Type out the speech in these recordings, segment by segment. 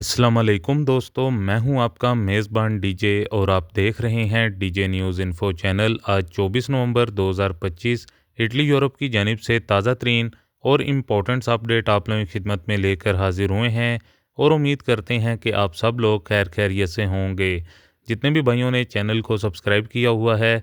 अस्सलाम वालेकुम दोस्तों, मैं हूं आपका मेज़बान डीजे और आप देख रहे हैं डीजे न्यूज़ इन्फो चैनल। आज 24 नवंबर 2025 इटली यूरोप की जानिब से ताज़ा तरीन और इम्पोर्टेंट्स अपडेट आप लोगों की खिदमत में लेकर हाजिर हुए हैं और उम्मीद करते हैं कि आप सब लोग खैर खैरियत से होंगे। जितने भी भाइयों ने चैनल को सब्सक्राइब किया हुआ है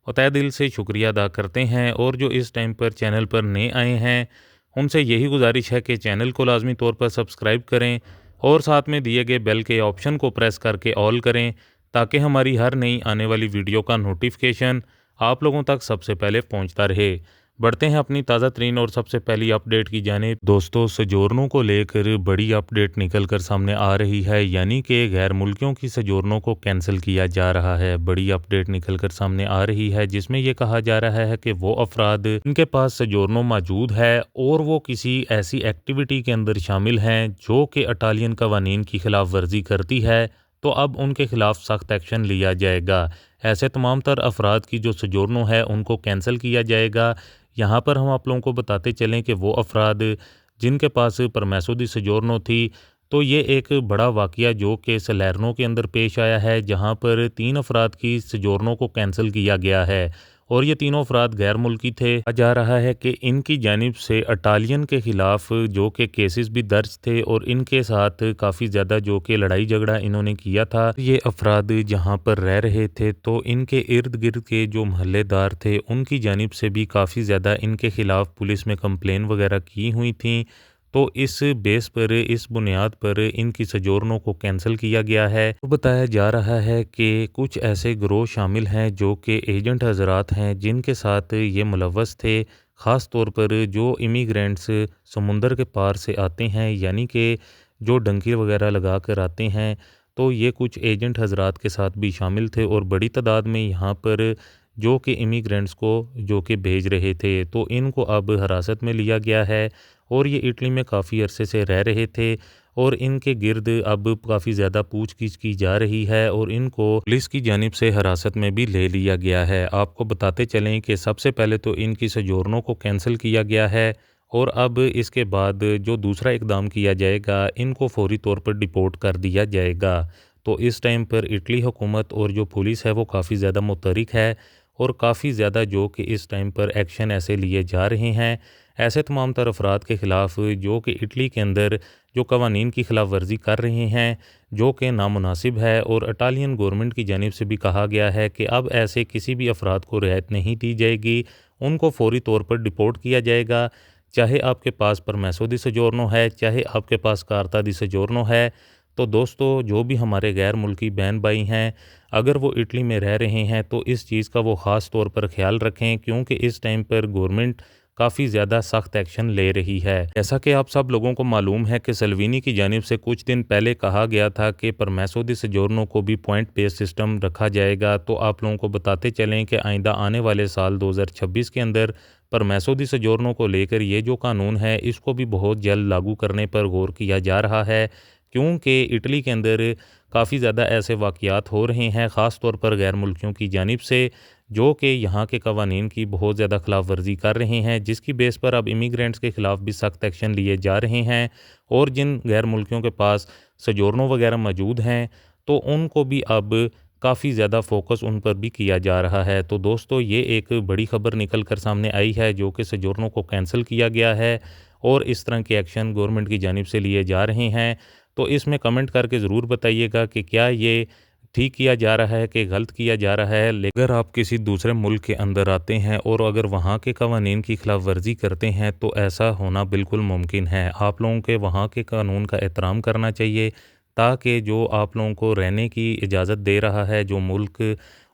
वो तहे दिल से शुक्रिया अदा करते हैं, और जो इस टाइम पर चैनल पर नए आए हैं उनसे यही गुजारिश है कि चैनल को लाजमी तौर पर सब्सक्राइब करें और साथ में दिए गए बेल के ऑप्शन को प्रेस करके ऑल करें, ताकि हमारी हर नई आने वाली वीडियो का नोटिफिकेशन आप लोगों तक सबसे पहले पहुंचता रहे। बढ़ते हैं अपनी ताज़ा तरीन और सबसे पहली अपडेट की जानिब। दोस्तों, सजोरनों को लेकर बड़ी अपडेट निकल कर सामने आ रही है, यानी कि गैर मुल्कियों की सजोरनों को कैंसिल किया जा रहा है। बड़ी अपडेट निकल कर सामने आ रही है जिसमें यह कहा जा रहा है कि वो अफराद इनके पास सजोरनों मौजूद है और वो किसी ऐसी एक्टिविटी के अंदर शामिल हैं जो कि इटालियन कवानीन की खिलाफ वर्जी करती है, तो अब उनके खिलाफ सख्त एक्शन लिया जाएगा। ऐसे तमाम तर अफराद की जो सजोरनों है उनको कैंसिल किया जाएगा। यहाँ पर हम आप लोगों को बताते चलें कि वो अफराद जिनके पास परमेसो दी सजोरनो थी, तो ये एक बड़ा वाक़या जो कि सलैर्नो के अंदर पेश आया है, जहाँ पर 3 अफराद की सजोरनों को कैंसिल किया गया है और ये तीनों अफराद गैर मुल्की थे। कहा जा रहा है कि इनकी जानिब से इटालियन के ख़िलाफ़ जो कि केसेस भी दर्ज थे और इनके साथ काफ़ी ज़्यादा जो कि लड़ाई झगड़ा इन्होंने किया था। ये अफराद जहाँ पर रह रहे थे तो इनके इर्द गिर्द के जो महल्लेदार थे उनकी जानिब से भी काफ़ी ज़्यादा इनके ख़िलाफ़ पुलिस में कंप्लेन वगैरह की हुई थी। तो इस बेस पर, इस बुनियाद पर इनकी सजोरनों को कैंसिल किया गया है। तो बताया जा रहा है कि कुछ ऐसे गिरोह शामिल हैं जो कि एजेंट हज़रात हैं जिनके साथ ये मुलव्वस थे। ख़ास तौर पर जो इमिग्रेंट्स समुंदर के पार से आते हैं, यानी कि जो डंकी वगैरह लगा कर आते हैं, तो ये कुछ एजेंट हज़रात के साथ भी शामिल थे और बड़ी तादाद में यहाँ पर जो कि इमिग्रेंट्स को जो कि भेज रहे थे, तो इनको अब हिरासत में लिया गया है और ये इटली में काफ़ी अरसे से रह रहे थे और इनके गिर्द अब काफ़ी ज़्यादा पूछगिछ की जा रही है और इनको पुलिस की जानिब से हिरासत में भी ले लिया गया है। आपको बताते चलें कि सबसे पहले तो इनकी सजोरनों को कैंसिल किया गया है और अब इसके बाद जो दूसरा इकदाम किया जाएगा, इनको फौरी तौर पर डिपोर्ट कर दिया जाएगा। तो इस टाइम पर इटली हुकूमत और जो पुलिस है वो काफ़ी ज़्यादा मुतहरिक है और काफ़ी ज़्यादा जो कि इस टाइम पर एक्शन ऐसे लिए जा रहे हैं ऐसे तमाम तर अफराद के ख़िलाफ़ जो कि इटली के अंदर जो कवानीन की खिलाफ वर्जी कर रहे हैं, जो कि नामुनासिब है। और इटालियन गवर्नमेंट की जानिब से भी कहा गया है कि अब ऐसे किसी भी अफराद को रियायत नहीं दी जाएगी, उनको फौरी तौर पर डिपोर्ट किया जाएगा। चाहे आपके पास परमेसो दी सजोरनो है, चाहे आपके पास कार्ता दी सजोरनो है। तो दोस्तों, जो भी हमारे गैर मुल्की बहन भाई हैं, अगर वो इटली में रह रहे हैं तो इस चीज़ का वो ख़ास तौर पर ख़्याल रखें, क्योंकि इस टाइम पर गवर्नमेंट काफ़ी ज़्यादा सख्त एक्शन ले रही है। जैसा कि आप सब लोगों को मालूम है कि सल्वीनी की जानिब से कुछ दिन पहले कहा गया था कि परमेसो दी सजोरनो को भी पॉइंट बेस्ड सिस्टम रखा जाएगा। तो आप लोगों को बताते चलें कि आइंदा आने वाले साल 2026 के अंदर परमेसो दी सजोरनो को लेकर ये जो कानून है इसको भी बहुत जल्द लागू करने पर गौर किया जा रहा है, क्योंकि इटली के अंदर काफ़ी ज़्यादा ऐसे वाक़यात हो रहे हैं, ख़ास तौर पर गैर मुल्कियों की जानिब से, जो कि यहाँ के कवानीन की बहुत ज़्यादा खिलाफ वर्जी कर रहे हैं, जिसकी बेस पर अब इमिग्रेंट्स के ख़िलाफ़ भी सख्त एक्शन लिए जा रहे हैं। और जिन गैर मुल्कियों के पास सजोरनों वगैरह मौजूद हैं, तो उनको भी अब काफ़ी ज़्यादा फोकस उन पर भी किया जा रहा है। तो दोस्तों, ये एक बड़ी खबर निकल कर सामने आई है जो कि सजोरनों को कैंसिल किया गया है और इस तरह के एक्शन गवर्नमेंट की जानिब से लिए जा रहे हैं। तो इसमें कमेंट करके ज़रूर बताइएगा कि क्या ये ठीक किया जा रहा है कि गलत किया जा रहा है। लेकिन अगर आप किसी दूसरे मुल्क के अंदर आते हैं और अगर वहाँ के कवानीन की खिलाफ वर्जी करते हैं, तो ऐसा होना बिल्कुल मुमकिन है। आप लोगों के वहाँ के कानून का एहतराम करना चाहिए, ताकि जो आप लोगों को रहने की इजाज़त दे रहा है जो मुल्क,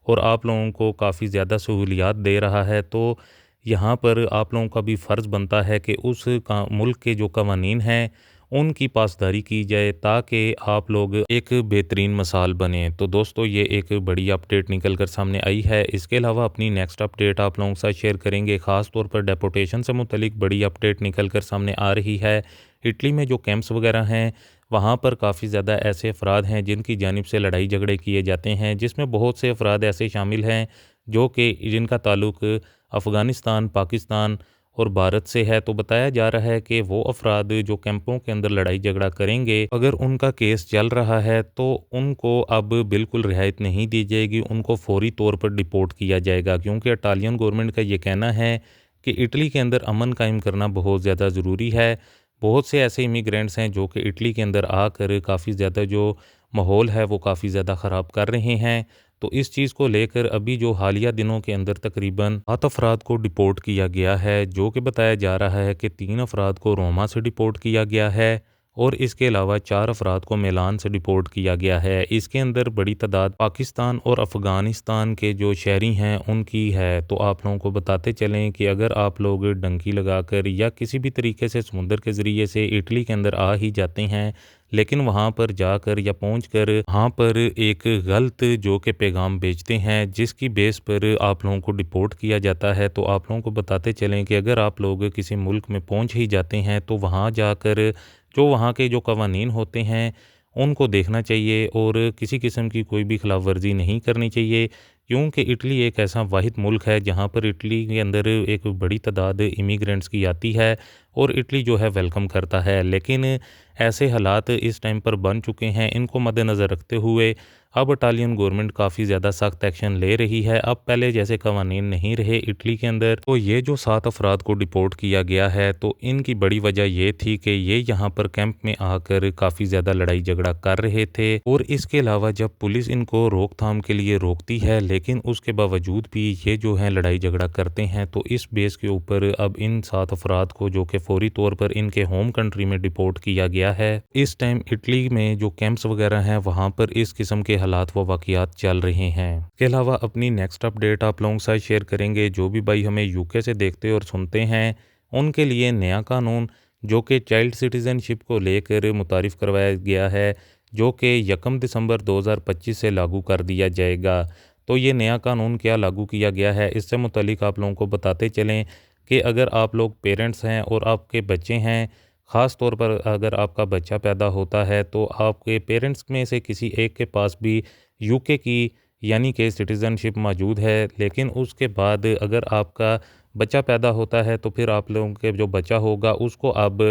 और आप लोगों को काफ़ी ज़्यादा सहूलियात दे रहा है, तो यहाँ पर आप लोगों का भी फ़र्ज़ बनता है कि उस मुल्क के जो कवानीन हैं उनकी पासदारी की जाए, ताकि आप लोग एक बेहतरीन मिसाल बने। तो दोस्तों, ये एक बड़ी अपडेट निकल कर सामने आई है। इसके अलावा अपनी नेक्स्ट अपडेट आप लोगों के साथ शेयर करेंगे। ख़ास तौर पर डेपोटेशन से मुतलिक बड़ी अपडेट निकल कर सामने आ रही है। इटली में जो कैंप्स वगैरह हैं, वहाँ पर काफ़ी ज़्यादा ऐसे अफराद हैं जिनकी जानिब से लड़ाई झगड़े किए जाते हैं, जिसमें बहुत से अफराद ऐसे शामिल हैं जो कि जिनका ताल्लुक अफ़गानिस्तान, पाकिस्तान और भारत से है, तो बताया जा रहा है कि वो अफराद जो कैंपों के अंदर लड़ाई झगड़ा करेंगे, अगर उनका केस चल रहा है तो उनको अब बिल्कुल रियायत नहीं दी जाएगी, उनको फौरी तौर पर डिपोर्ट किया जाएगा। क्योंकि इटालियन गवर्नमेंट का ये कहना है कि इटली के अंदर अमन कायम करना बहुत ज़्यादा ज़रूरी है। बहुत से ऐसे इमिग्रेंट्स हैं जो कि इटली के अंदर आकर काफ़ी ज़्यादा जो माहौल है वो काफ़ी ज़्यादा ख़राब कर रहे हैं। तो इस चीज़ को लेकर अभी जो हालिया दिनों के अंदर तकरीबन 7 अफराद को डिपोर्ट किया गया है, जो कि बताया जा रहा है कि 3 अफराद को रोमा से डिपोर्ट किया गया है और इसके अलावा 4 अफराद को मिलान से डिपोर्ट किया गया है। इसके अंदर बड़ी तादाद पाकिस्तान और अफ़गानिस्तान के जो शहरी हैं उनकी है। तो आप लोगों को बताते चलें कि अगर आप लोग डंकी लगाकर या किसी भी तरीके से समुंदर के ज़रिए से इटली के अंदर आ ही जाते हैं, लेकिन वहाँ पर जाकर या पहुँचकर वहाँ पर एक गलत जो कि पैगाम भेजते हैं जिसकी बेस पर आप लोगों को डिपोर्ट किया जाता है, तो आप लोगों को बताते चलें कि अगर आप लोग किसी मुल्क में पहुँच ही जाते हैं तो वहाँ जाकर जो वहाँ के जो कवानीन होते हैं उनको देखना चाहिए और किसी किस्म की कोई भी खिलाफ वर्जी नहीं करनी चाहिए। क्योंकि इटली एक ऐसा वाहिद मुल्क है जहाँ पर इटली के अंदर एक बड़ी तादाद इमिग्रेंट्स की आती है और इटली जो है वेलकम करता है। लेकिन ऐसे हालात इस टाइम पर बन चुके हैं, इनको मद्देनज़र रखते हुए अब इटालियन गवर्नमेंट काफ़ी ज़्यादा सख्त एक्शन ले रही है। अब पहले जैसे कवानीन नहीं रहे इटली के अंदर। तो ये जो 7 अफराद को डिपोर्ट किया गया है, तो इनकी बड़ी वजह ये थी कि ये यहाँ पर कैंप में आकर काफ़ी ज़्यादा लड़ाई झगड़ा कर रहे थे और इसके अलावा जब पुलिस इनको रोकथाम के लिए रोकती है, लेकिन उसके बावजूद भी ये जो है लड़ाई झगड़ा करते हैं, तो इस बेस के ऊपर अब इन 7 अफराद को जो कि फौरी तौर पर इनके होम कंट्री में डिपोर्ट किया गया है। इस टाइम इटली में जो कैंप्स वगैरह हैं वहाँ पर इस किस्म के हालात व वाक़ियात चल रहे हैं। इसके अलावा अपनी नेक्स्ट अपडेट आप लोगों के साथ शेयर करेंगे। जो भी भाई हमें यूके से देखते और सुनते हैं उनके लिए नया कानून जो कि चाइल्ड सिटीज़नशिप को लेकर मुतारिफ़ करवाया गया है, जो कि 1 दिसंबर 2025 से लागू कर दिया जाएगा। तो ये नया कानून क्या लागू किया गया है, इससे मुतालिक आप लोगों को बताते चलें कि अगर आप लोग पेरेंट्स हैं और आपके बच्चे हैं, ख़ास तौर पर अगर आपका बच्चा पैदा होता है तो आपके पेरेंट्स में से किसी एक के पास भी यूके की यानी कि सिटीज़नशिप मौजूद है, लेकिन उसके बाद अगर आपका बच्चा पैदा होता है तो फिर आप लोगों के जो बच्चा होगा उसको अब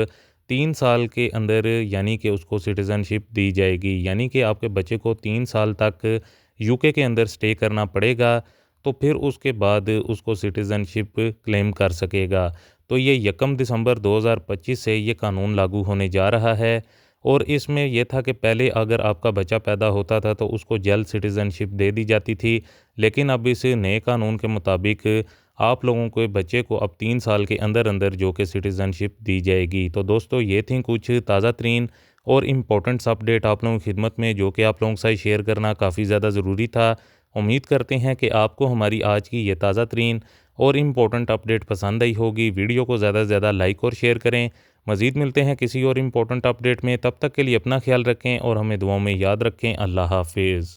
3 साल के अंदर यानी कि उसको सिटीज़नशिप दी जाएगी। यानी कि आपके बच्चे को 3 साल तक यूके के अंदर स्टे करना पड़ेगा, तो फिर उसके बाद उसको सिटीज़नशिप क्लेम कर सकेगा। तो ये 1 दिसंबर 2025 से ये कानून लागू होने जा रहा है और इसमें यह था कि पहले अगर आपका बच्चा पैदा होता था तो उसको जल्द सिटीज़नशिप दे दी जाती थी, लेकिन अब इस नए कानून के मुताबिक आप लोगों के बच्चे को अब 3 साल के अंदर अंदर जो कि सिटीज़नशिप दी जाएगी। तो दोस्तों ये थी कुछ ताज़ा तरीन और इम्पोर्टेंट्स अपडेट आप लोगों की खिदमत में, जो कि आप लोगों के साथ शेयर करना काफ़ी ज़्यादा ज़रूरी था। उम्मीद करते हैं कि आपको हमारी आज की ये ताज़ा तरीन और इम्पोर्टेंट अपडेट पसंद आई होगी। वीडियो को ज़्यादा से ज़्यादा लाइक और शेयर करें। मज़ीद मिलते हैं किसी और इम्पोर्टेंट अपडेट में, तब तक के लिए अपना ख्याल रखें और हमें दुआओं में याद रखें। अल्लाह हाफ़िज़।